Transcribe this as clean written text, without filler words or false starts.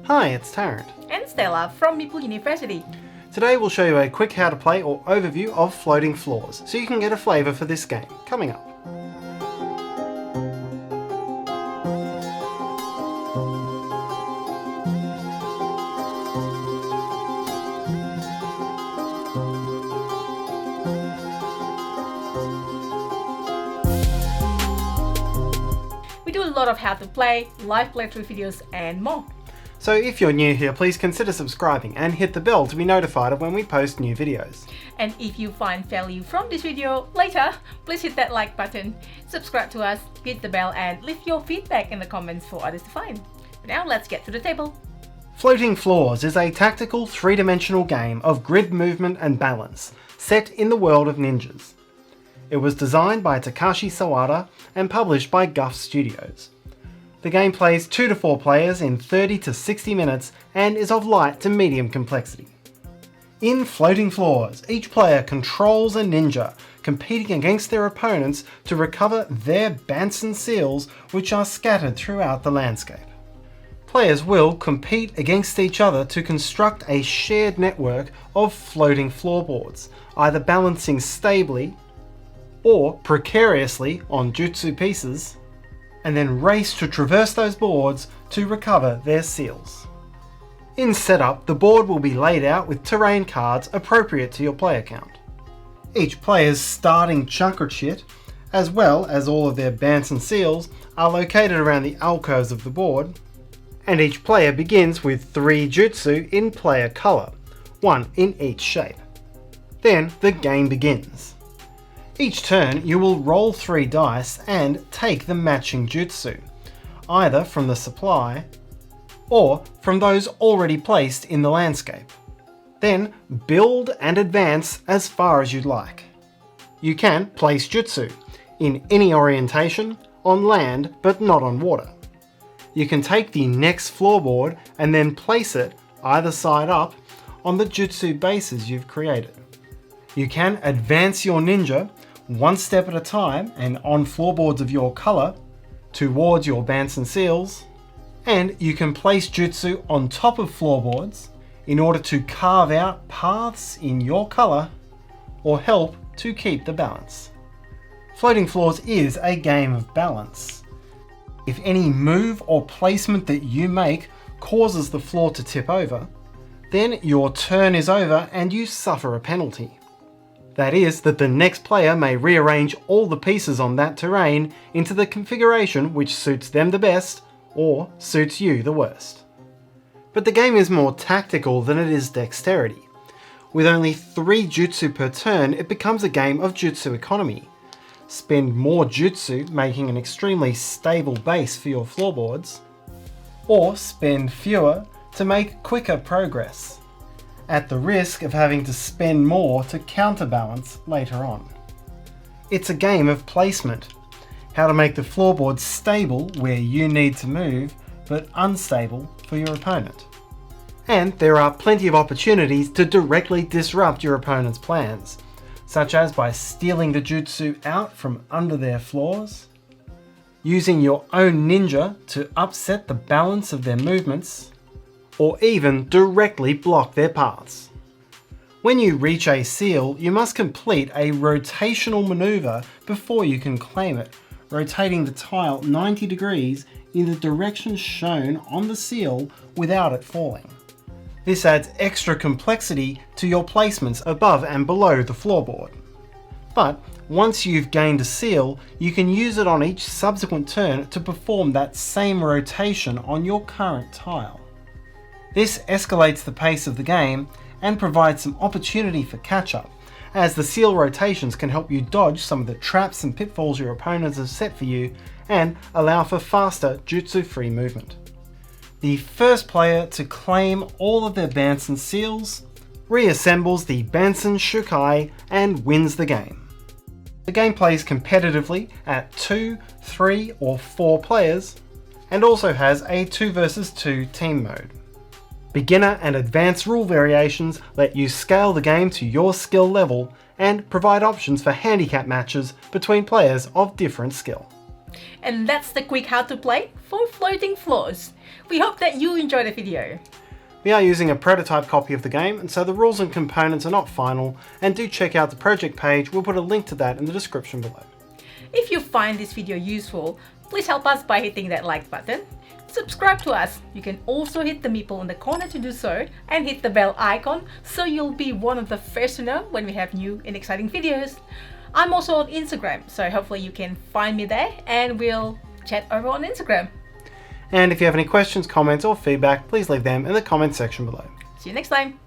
Hi, it's Tarrant. And Stella from Meeple University. Today we'll show you a quick how to play or overview of floating floors, so you can get a flavour for this game, coming up. We do a lot of how to play, live playthrough videos and more. So if you're new here, please consider subscribing and hit the bell to be notified of when we post new videos. And if you find value from this video later, please hit that like button, subscribe to us, hit the bell and leave your feedback in the comments for others to find. But now let's get to the table. Floating Floors is a tactical three-dimensional game of grid movement and balance, set in the world of ninjas. It was designed by Takashi Sawada and published by Guf Studios. The game plays 2 to 4 players in 30 to 60 minutes and is of light to medium complexity. In Floating Floors, each player controls a ninja, competing against their opponents to recover their Bansen seals, which are scattered throughout the landscape. Players will compete against each other to construct a shared network of floating floorboards, either balancing stably or precariously on jutsu pieces, and then race to traverse those boards to recover their seals. In setup, the board will be laid out with terrain cards appropriate to your player count. Each player's starting chakra chit, as well as all of their Bansen seals, are located around the alcoves of the board, and each player begins with 3 jutsu in player colour, 1 in each shape. Then the game begins. Each turn you will roll 3 dice and take the matching jutsu, either from the supply or from those already placed in the landscape. Then build and advance as far as you'd like. You can place jutsu in any orientation, on land but not on water. You can take the next floorboard and then place it either side up on the jutsu bases you've created. You can advance your ninja one step at a time and on floorboards of your colour towards your Bansen seals, and you can place jutsu on top of floorboards in order to carve out paths in your colour or help to keep the balance. Floating Floors is a game of balance. If any move or placement that you make causes the floor to tip over, then your turn is over and you suffer a penalty. That is, that the next player may rearrange all the pieces on that terrain into the configuration which suits them the best, or suits you the worst. But the game is more tactical than it is dexterity. With only 3 jutsu per turn, it becomes a game of jutsu economy. Spend more jutsu making an extremely stable base for your floorboards, or spend fewer to make quicker progress, at the risk of having to spend more to counterbalance later on. It's a game of placement, how to make the floorboards stable where you need to move, but unstable for your opponent. And there are plenty of opportunities to directly disrupt your opponent's plans, such as by stealing the jutsu out from under their floors, using your own ninja to upset the balance of their movements, or even directly block their paths. When you reach a seal, you must complete a rotational maneuver before you can claim it, rotating the tile 90 degrees in the direction shown on the seal without it falling. This adds extra complexity to your placements above and below the floorboard. But once you've gained a seal, you can use it on each subsequent turn to perform that same rotation on your current tile. This escalates the pace of the game and provides some opportunity for catch-up, as the seal rotations can help you dodge some of the traps and pitfalls your opponents have set for you and allow for faster jutsu-free movement. The first player to claim all of their Bansen seals reassembles the Bansen Shukai and wins the game. The game plays competitively at 2, 3 or 4 players and also has a 2 versus 2 team mode. Beginner and advanced rule variations let you scale the game to your skill level and provide options for handicap matches between players of different skill. And that's the quick how to play for floating floors. We hope that you enjoyed the video. We are using a prototype copy of the game, and so the rules and components are not final, and do check out the project page. We'll put a link to that in the description below. If you find this video useful, please help us by hitting that like button. Subscribe to us. You can also hit the Meeple in the corner to do so, and hit the bell icon so you'll be one of the first to know when we have new and exciting videos. I'm also on Instagram, so hopefully you can find me there and we'll chat over on Instagram. And if you have any questions, comments or feedback, please leave them in the comments section below. See you next time.